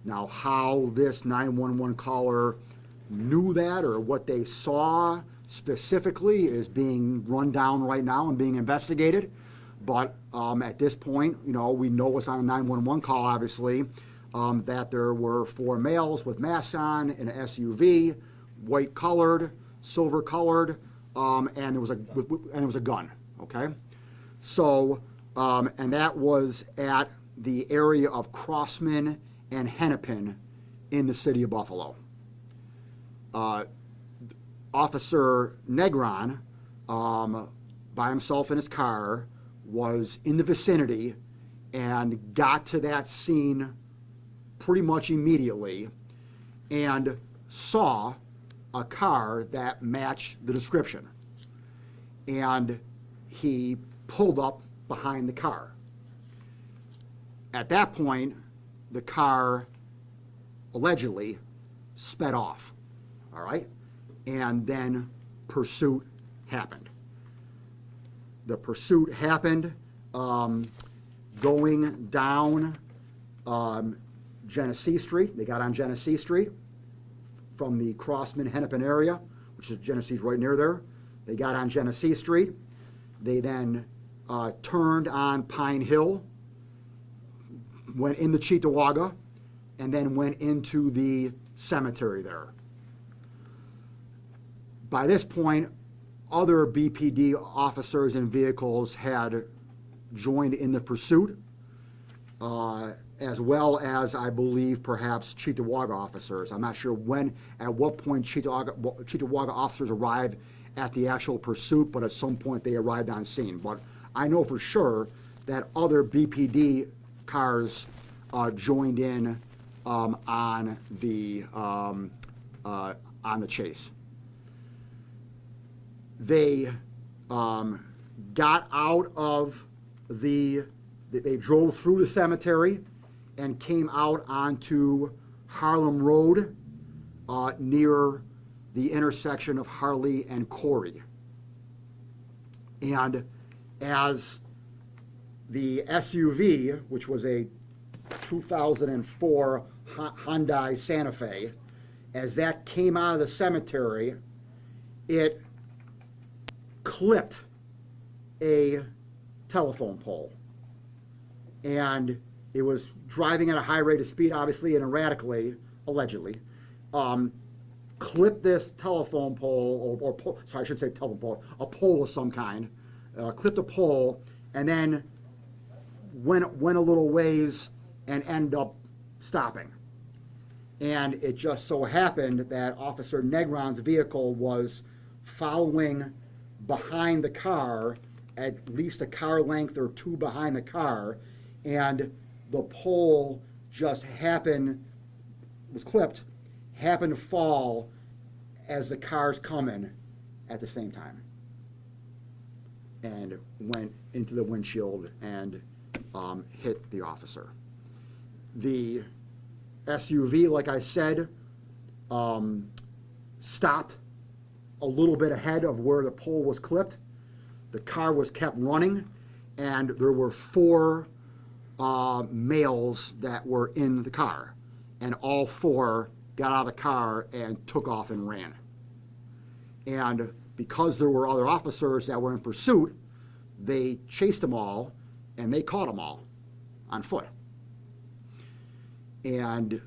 Now, how this 911 caller knew that or what they saw specifically is being run down right now and being investigated. But at this point, we know what's on a 911 call, obviously, that there were 4 males with masks on in an SUV, white colored, silver colored, and there was a gun. Okay, so and that was at the area of Crossman and Hennepin in the city of Buffalo. Officer Negron, by himself in his car, was in the vicinity and got to that scene pretty much immediately and saw a car that matched the description. And he pulled up behind the car. At that point, the car allegedly sped off, all right? And then pursuit happened. The pursuit happened going down Genesee Street. They got on Genesee Street from the Crossman Hennepin area, which is Genesee's right near there. They got on Genesee Street. They then turned on Pine Hill, went into Cheektowaga, and then went into the cemetery there. By this point, other BPD officers and vehicles had joined in the pursuit, as well as, I believe, perhaps Cheektowaga officers. I'm not sure at what point Cheektowaga officers arrived at the actual pursuit, but at some point they arrived on scene. But I know for sure that other BPD cars joined in on the chase. They got out of they drove through the cemetery and came out onto Harlem Road near the intersection of Harley and Corey. And as the SUV, which was a 2004 Hyundai Santa Fe, as that came out of the cemetery, it clipped a telephone pole. And it was driving at a high rate of speed, obviously, and erratically, allegedly, clipped this telephone pole, or pole, sorry, I should say telephone pole, a pole of some kind, clipped a pole, and then went a little ways and ended up stopping. And it just so happened that Officer Negron's vehicle was following behind the car, at least a car length or two behind the car, and the pole just was clipped, happened to fall as the car's coming at the same time, and went into the windshield and hit the officer. The SUV, like I said, stopped a little bit ahead of where the pole was clipped. The car was kept running, and there were 4 males that were in the car, and all 4 got out of the car and took off and ran. And because there were other officers that were in pursuit, they chased them all, and they caught them all on foot. And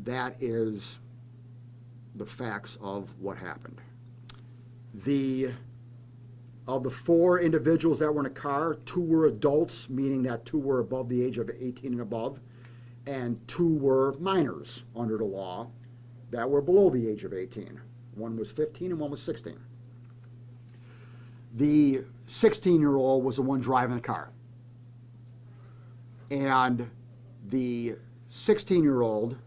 that is the facts of what happened. Of the 4 individuals that were in a car, 2 were adults, meaning that 2 were above the age of 18 and above, and 2 were minors under the law that were below the age of 18. One was 15 and one was 16. The 16-year-old was the one driving the car. And the 16-year-old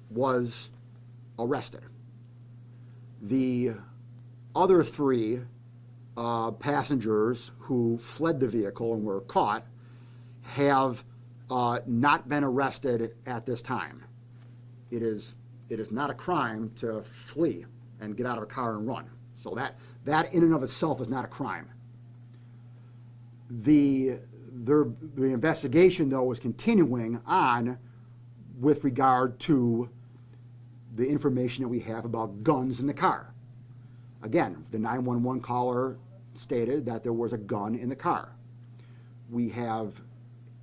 was arrested. The other 3 passengers who fled the vehicle and were caught have not been arrested at this time. It is not a crime to flee and get out of a car and run. So that in and of itself is not a crime. The the investigation, though, was continuing on with regard to the information that we have about guns in the car. Again, the 911 caller stated that there was a gun in the car. We have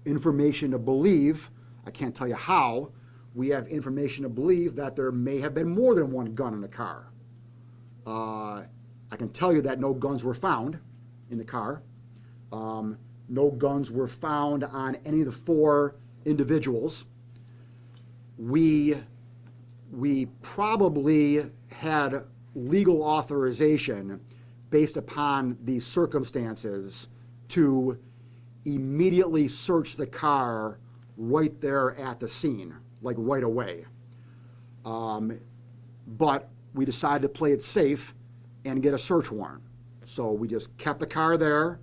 information to believe, I can't tell you how, we have information to believe that there may have been more than one gun in the car. I can tell you that no guns were found in the car. No guns were found on any of the 4 individuals. We probably had legal authorization based upon these circumstances to immediately search the car right there at the scene, like right away. But we decided to play it safe and get a search warrant. So we just kept the car there,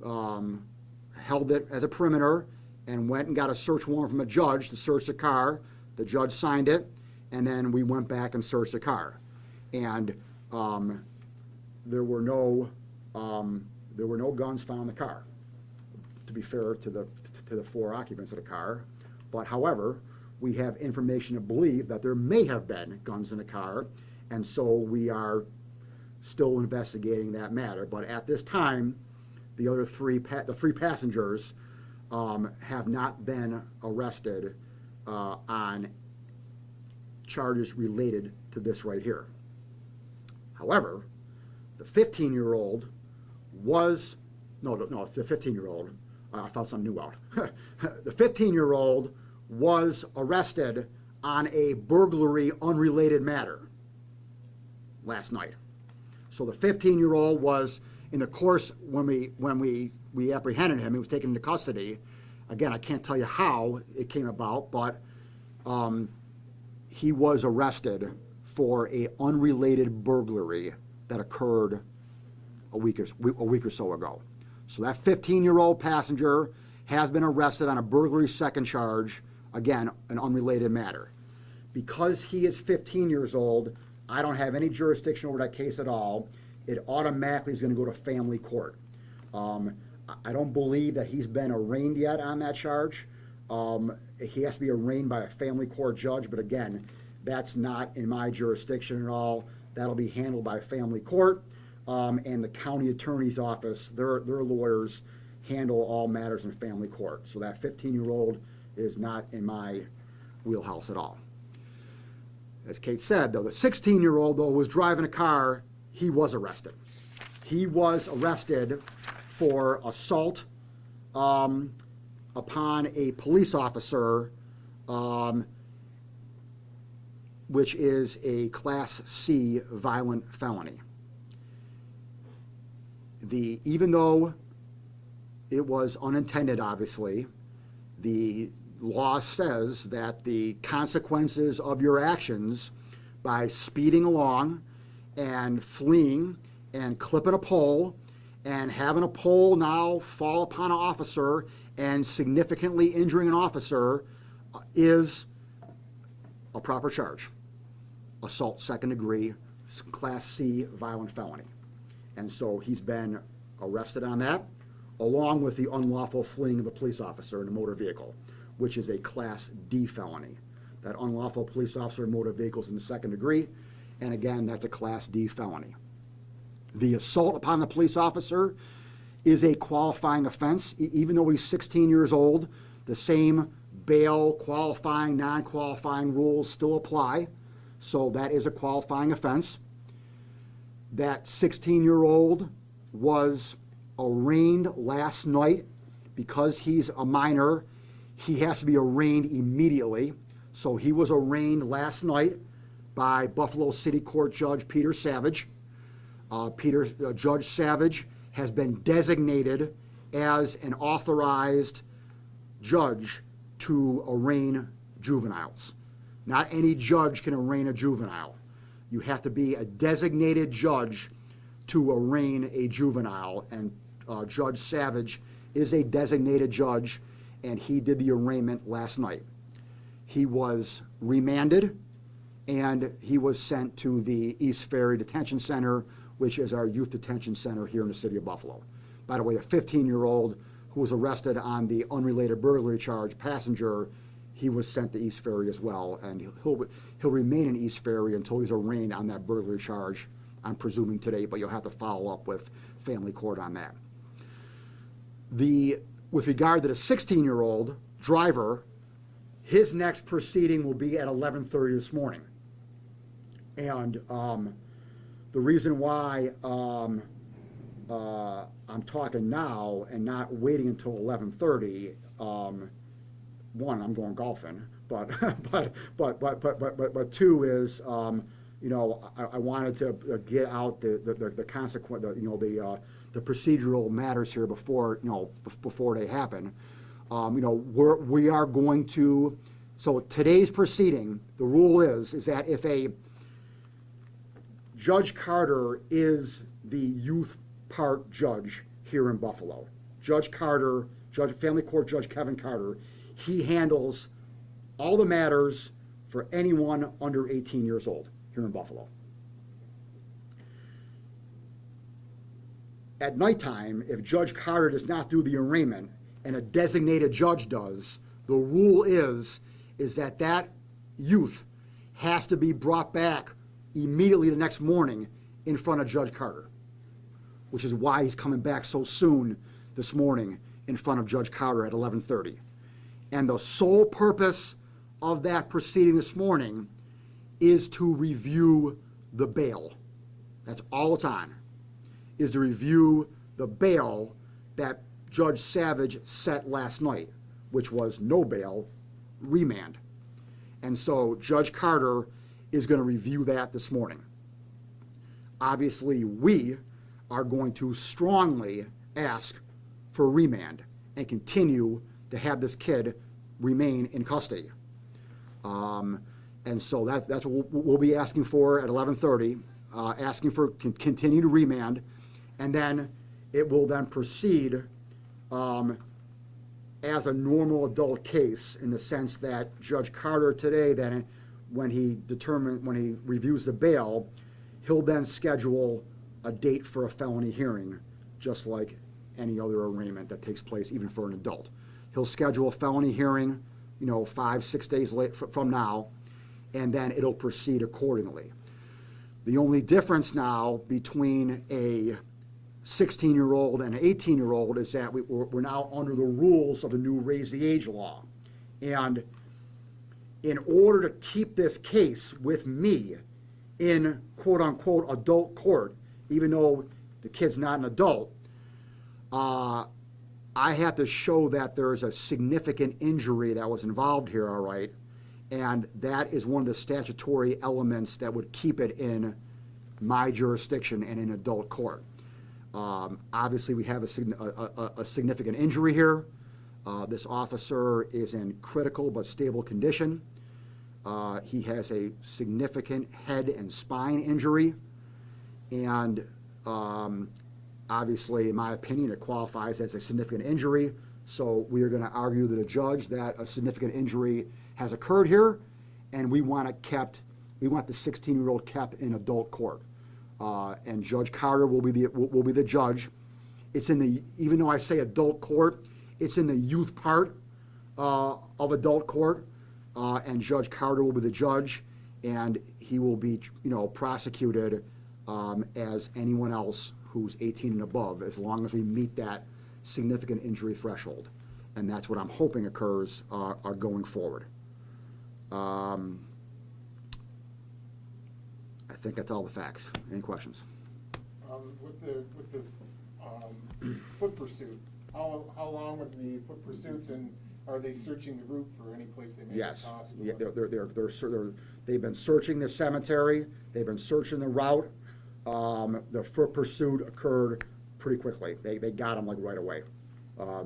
held it as a perimeter, and went and got a search warrant from a judge to search the car. The judge signed it, and then we went back and searched the car. And there were no guns found in the car, to be fair to the 4 occupants of the car. But however, we have information to believe that there may have been guns in the car, and so we are still investigating that matter. But at this time, the other 3 passengers have not been arrested on charges related to this right here. However, the 15-year-old was, the 15-year-old, I found something new out. The 15-year-old was arrested on a burglary unrelated matter last night. So the 15-year-old was, in the course, when we apprehended him, he was taken into custody. Again, I can't tell you how it came about, but he was arrested for a unrelated burglary that occurred a week or so ago. So that 15-year-old passenger has been arrested on a burglary second charge, again, an unrelated matter. Because he is 15 years old, I don't have any jurisdiction over that case at all. It automatically is going to go to family court. I don't believe that he's been arraigned yet on that charge. He has to be arraigned by a family court judge, but again, that's not in my jurisdiction at all. That'll be handled by family court, and the county attorney's office. Their lawyers handle all matters in family court. So that 15-year-old is not in my wheelhouse at all. As Kate said, though, the 16-year-old, though, was driving a car. He was arrested. He was arrested for assault upon a police officer, which is a Class C violent felony. Even though it was unintended, obviously, the law says that the consequences of your actions by speeding along and fleeing and clipping a pole and having a pole now fall upon an officer and significantly injuring an officer is a proper charge. Assault second degree, Class C violent felony. And so he's been arrested on that, along with the unlawful fleeing of a police officer in a motor vehicle, which is a Class D felony. That unlawful police officer in motor vehicles in the second degree, and again, that's a Class D felony. The assault upon the police officer is a qualifying offense. Even though he's 16 years old, the same bail qualifying, non-qualifying rules still apply. So that is a qualifying offense. That 16-year-old was arraigned last night. Because he's a minor, he has to be arraigned immediately. So he was arraigned last night by Buffalo City Court Judge Peter Savage. Judge Savage has been designated as an authorized judge to arraign juveniles. Not any judge can arraign a juvenile. You have to be a designated judge to arraign a juvenile, and Judge Savage is a designated judge, and he did the arraignment last night. He was remanded, and he was sent to the East Ferry Detention Center, which is our youth detention center here in the city of Buffalo. By the way, the 15-year-old who was arrested on the unrelated burglary charge, passenger, he was sent to East Ferry as well, and he'll remain in East Ferry until he's arraigned on that burglary charge, I'm presuming today, but you'll have to follow up with family court on that. With regard to the 16-year-old driver, his next proceeding will be at 11:30 this morning. And the reason why I'm talking now and not waiting until 11:30, one, I'm going golfing, but two is, I wanted to get out the consequence, the procedural matters here before they happen. We are going to. So today's proceeding, the rule is that if Judge Carter is the youth part judge here in Buffalo, Judge Carter, Family Court Judge Kevin Carter, he handles all the matters for anyone under 18 years old here in Buffalo. At nighttime, if Judge Carter does not do the arraignment and a designated judge does, the rule is that youth has to be brought back immediately the next morning in front of Judge Carter, which is why he's coming back so soon this morning in front of Judge Carter at 11:30. And the sole purpose of that proceeding this morning is to review the bail. That's all it's on, is to review the bail that Judge Savage set last night, which was no bail, remand. And so Judge Carter is going to review that this morning. Obviously, we are going to strongly ask for remand and continue to have this kid remain in custody. And so that's what we'll be asking for at 11:30, asking for continued remand, and then it will then proceed as a normal adult case, in the sense that Judge Carter today, then when he reviews the bail, he'll then schedule a date for a felony hearing, just like any other arraignment that takes place, even for an adult. He'll schedule a felony hearing, 5-6 days late from now, and then it'll proceed accordingly. The only difference now between a 16-year-old and an 18-year-old is that we're now under the rules of the new raise the age law. And in order to keep this case with me in quote-unquote adult court, even though the kid's not an adult, I have to show that there's a significant injury that was involved here, all right? And that is one of the statutory elements that would keep it in my jurisdiction and in adult court. Obviously, we have a significant injury here. This officer is in critical but stable condition. He has a significant head and spine injury. And obviously, in my opinion, it qualifies as a significant injury. So we are going to argue to the judge that a significant injury has occurred here, and we want the 16-year-old kept in adult court. And Judge Carter will be the judge. It's even though I say adult court, it's in the youth part of adult court, and Judge Carter will be the judge, and he will be prosecuted as anyone else who's 18 and above, as long as we meet that significant injury threshold. And that's what I'm hoping occurs going forward. I think that's all the facts. Any questions? With this foot pursuit, how long was the foot pursuits, and are they searching the route for any place they may Yes. have possible? Yeah, they've been searching the cemetery. They've been searching the route. The foot pursuit occurred pretty quickly. They got him like right away.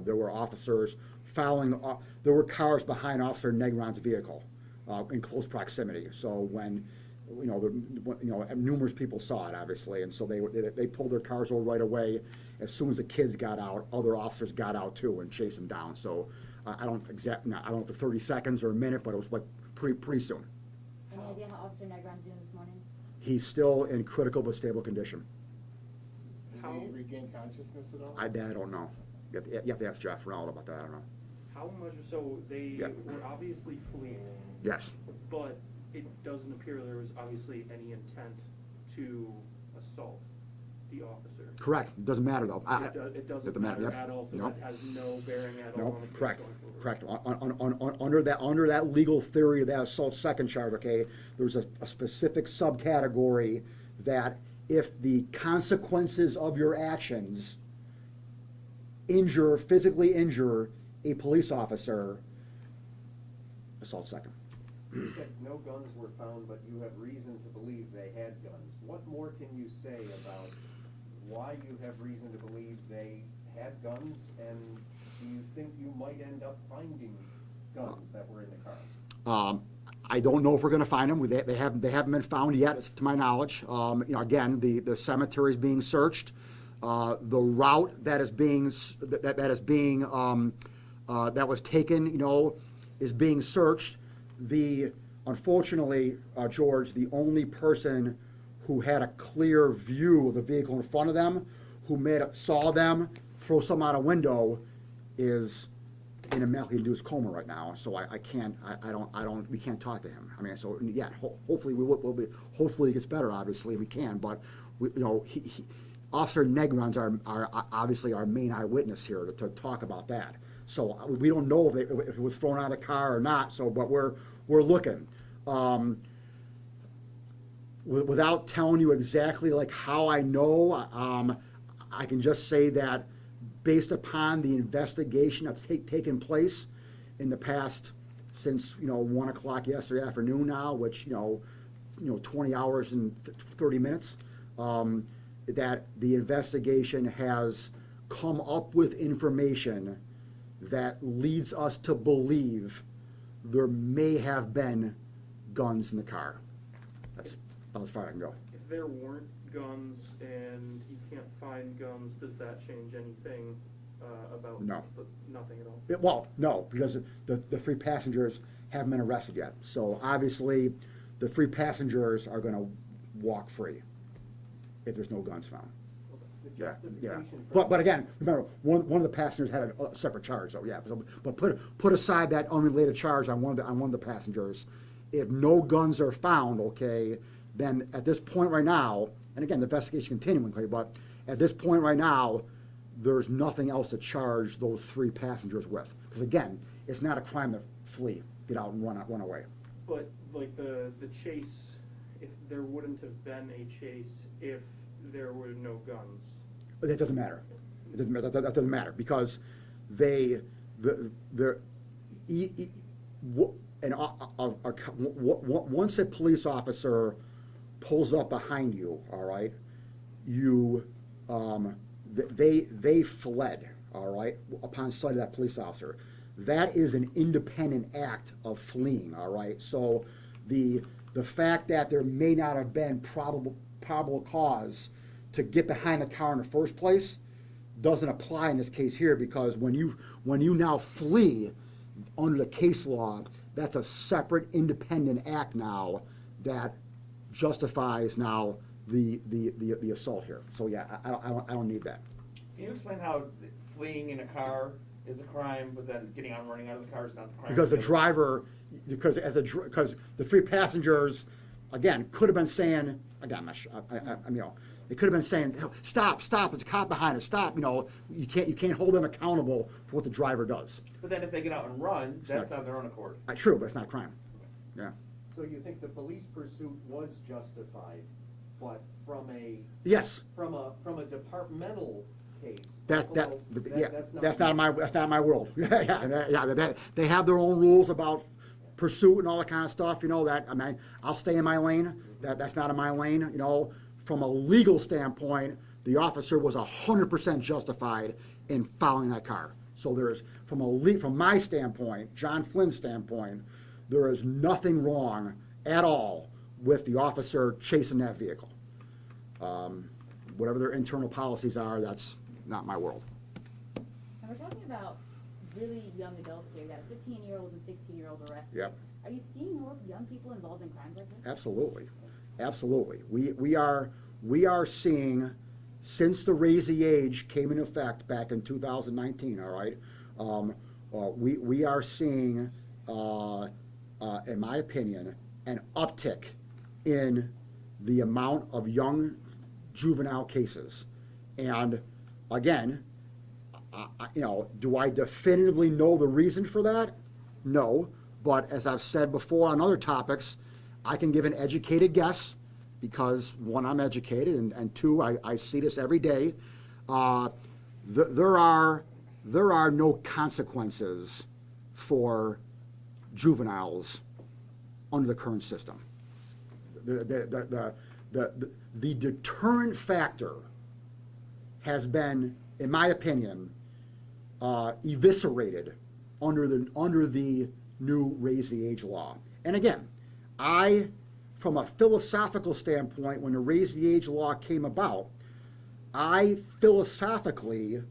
There were officers following. There were cars behind Officer Negron's vehicle in close proximity. So when numerous people saw it, obviously, and so they pulled their cars over right away. As soon as the kids got out, other officers got out too and chased them down. So I don't know if the 30 seconds or a minute, but it was like pretty soon. Any idea how Officer Negron's doing this morning? He's still in critical but stable condition. Did he regain consciousness at all? I don't know. You have to ask Jeff Ronald about that, I don't know. How much, so they Yeah. were obviously fleeing, Yes, but it doesn't appear there was obviously any intent to assault the officer. correct, it doesn't matter though. It doesn't matter yep. at all, so No. that has no bearing at all No, on the case correct, going forward. correct. Under that legal theory of that assault second charge, okay, there's a specific subcategory that if the consequences of your actions physically injure a police officer, assault second. You said no guns were found, but you have reason to believe they had guns. What more can you say about why you have reason to believe they had guns, and do you think you might end up finding guns that were in the car? I don't know if we're gonna find them. They haven't been found yet, to my knowledge. Again, the cemetery is being searched. The route that was taken, is being searched. Unfortunately, George, the only person who had a clear view of the vehicle in front of them, saw them throw something out a window, is in a medically induced coma right now. So we can't talk to him. I mean, so yeah, hopefully hopefully he gets better. Obviously we can, but Officer Negron's are obviously our main eyewitness here to talk about that. So we don't know if it was thrown out of the car or not. So, but we're looking. Without telling you exactly like how I know, I can just say that based upon the investigation that's taken place in the past since 1 o'clock yesterday afternoon now, which 20 hours and 30 minutes, that the investigation has come up with information that leads us to believe there may have been guns in the car. That's about as far as I can go. If there weren't guns and you can't find guns, does that change anything about No. Nothing at all? Well, no, because the three passengers haven't been arrested yet. So obviously, the three passengers are going to walk free if there's no guns found. The Yeah. justification for- But again, remember, one of the passengers had a separate charge, so yeah. But put aside that unrelated charge on one of the passengers. If no guns are found, okay, then at this point right now, and again, the investigation continuing, okay, but at this point right now, there's nothing else to charge those three passengers with. Because again, it's not a crime to flee, get out and run away. But like the chase, if there wouldn't have been a chase if there were no guns. But that doesn't matter. It doesn't matter. That doesn't matter because once a police officer pulls up behind you, all right, they fled, all right, upon sight of that police officer. That is an independent act of fleeing, all right. So the fact that there may not have been probable cause to get behind the car in the first place doesn't apply in this case here, because when you now flee under the case law, that's a separate independent act now that justifies now the assault here. So yeah, I don't need that. Can you explain how fleeing in a car is a crime, but then getting out and running out of the car is not the crime? Because the driver, because the three passengers, again, could have been saying, again, I'm not sure, they could have been saying, stop, it's a cop behind us, stop, you can't hold them accountable for what the driver does. But then if they get out and run, It's that's not- on their own accord. True, but it's not a crime. Yeah. So you think the police pursuit was justified, but from a Yes. from a departmental case? That's that's not my world. Yeah. They have their own rules about pursuit and all that kind of stuff. I'll stay in my lane. That's not in my lane. From a legal standpoint, the officer was 100% justified in following that car. So there's from my standpoint, John Flynn's standpoint, there is nothing wrong at all with the officer chasing that vehicle. Whatever their internal policies are, that's not my world. And we're talking about really young adults here. You got a 15-year-old and 16-year-old arrested. Yep. Are you seeing more young people involved in crimes like this? Absolutely. We are seeing since the raise the age came into effect back in 2019, all right, we are seeing, in my opinion, an uptick in the amount of young juvenile cases. And again, do I definitively know the reason for that? No, but as I've said before on other topics, I can give an educated guess because one, I'm educated, and two, I see this every day. There are no consequences for juveniles under the current system. The deterrent factor has been, in my opinion, eviscerated under the new raise the age law. And again, from a philosophical standpoint, when the raise the age law came about, I philosophically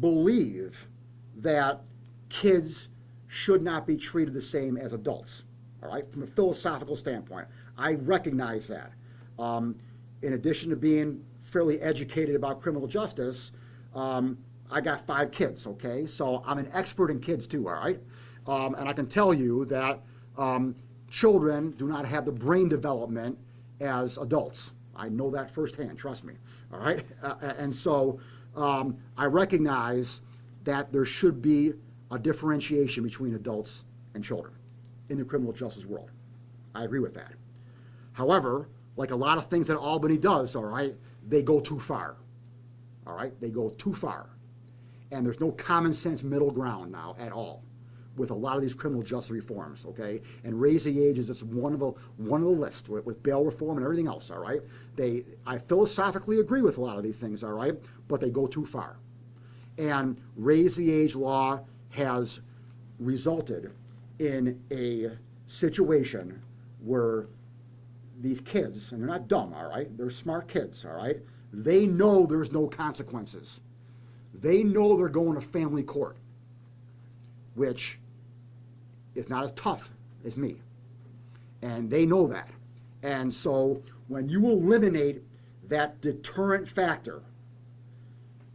believe that kids should not be treated the same as adults. All right, from a philosophical standpoint, I recognize that. In addition to being fairly educated about criminal justice, I got 5 kids, okay? So I'm an expert in kids too, all right? And I can tell you that children do not have the brain development as adults. I know that firsthand, trust me, all right? And so I recognize that there should be a differentiation between adults and children in the criminal justice world. I agree with that. However, like a lot of things that Albany does, all right, they go too far. All right, they go too far. And there's no common sense middle ground now at all with a lot of these criminal justice reforms, okay? And raise the age is just one of the list with bail reform and everything else, all right? I philosophically agree with a lot of these things, all right, but they go too far. And raise the age law has resulted in a situation where these kids, and they're not dumb, all right? They're smart kids, all right? They know there's no consequences. They know they're going to family court, which is not as tough as me. And they know that. And so when you eliminate that deterrent factor,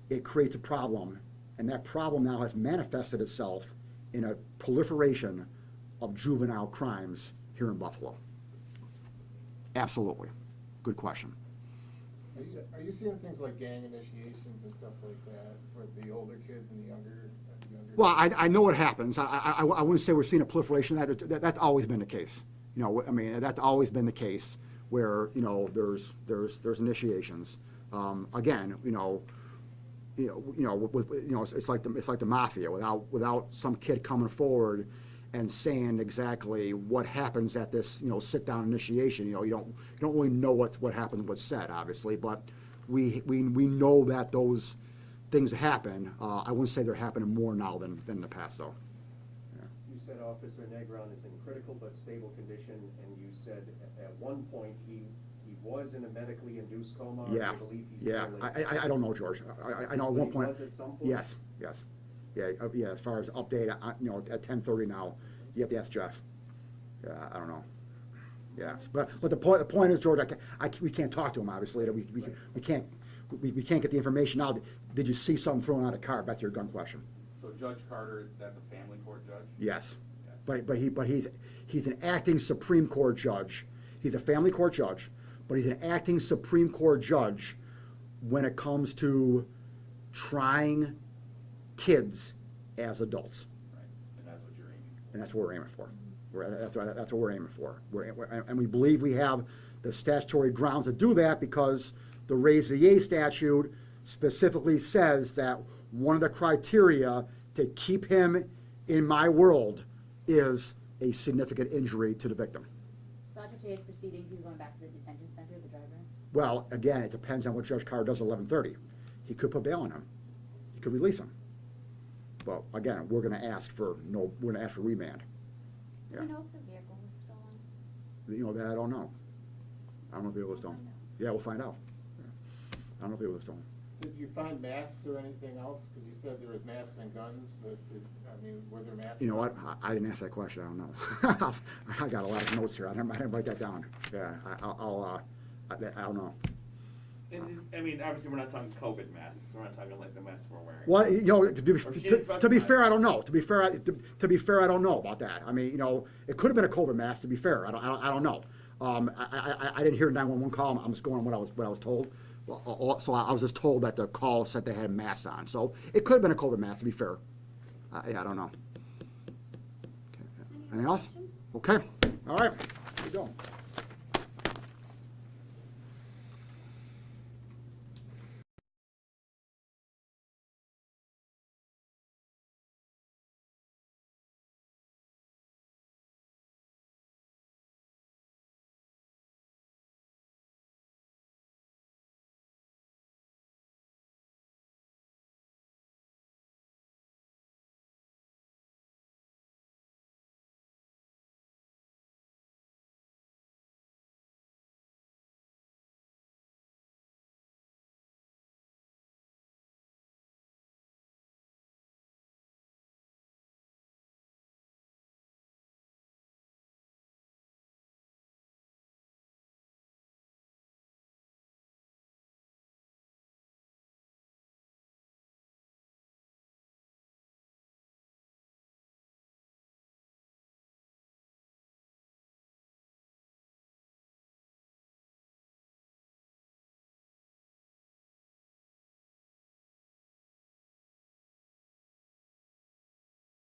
it creates a problem. And that problem now has manifested itself in a proliferation of juvenile crimes here in Buffalo. Absolutely. Good question. Are you seeing things like gang initiations and stuff like that with the older kids and the younger? Well, I know it happens. I wouldn't say we're seeing a proliferation. That's always been the case. I mean, that's always been the case where there's initiations. Again, it's like the mafia. Without some kid coming forward and saying exactly what happens at this sit down initiation, you don't really know what happened, what's said, obviously, but we know that those things happen. I wouldn't say they're happening more now than in the past, though. Yeah. You said Officer Negron is in critical but stable condition, and you said at one point he was in a medically induced coma. Yeah, I believe he's yeah. still is. I don't know, George. I know at one point. He was at some point? Yes. Yeah. As far as update, at 10:30 now, you have to ask Jeff. Yeah, I don't know. Yeah, but the point is, George, we can't talk to him, obviously. We can't get the information out. Did you see something thrown out of a car? Back to your gun question. So Judge Carter, that's a family court judge? Yes, but he's an acting Supreme Court judge. He's a family court judge, but he's an acting Supreme Court judge when it comes to trying kids as adults. Right, and that's what you're aiming for. And that's what we're aiming for. That's what we're aiming for. And we believe we have the statutory grounds to do that because the Raise the Age statute specifically says that one of the criteria to keep him in my world is a significant injury to the victim. So after today's proceedings, he's going back to the detention center, the driver? Well, again, it depends on what Judge Carter does at 11:30. He could put bail on him. He could release him. But again, we're going to ask for remand. Do Yeah. you know if the vehicle was stolen? That I don't know. I don't know if it was stolen. Yeah, we'll find out. Yeah. I don't know if it was stolen. Did you find masks or anything else? Because you said there was masks and guns, but were there masks? You know what? I didn't ask that question. I don't know. I got a lot of notes here. I didn't write that down. Yeah, I don't know. I mean, obviously, we're not talking COVID masks, we're not talking like the masks we're wearing. Well, you know, Or she didn't to be specify. fair, I don't know. To be fair, to be fair, I don't know about that. I mean, you know, it could have been a COVID mask. To be fair, I don't know. I didn't hear 911 call. I'm just going on what I was told. Well, so I was just told that the call said they had masks on. So it could have been a COVID mask. To be fair, yeah, I don't know. Okay. Anything else? Okay. All right. Here we go.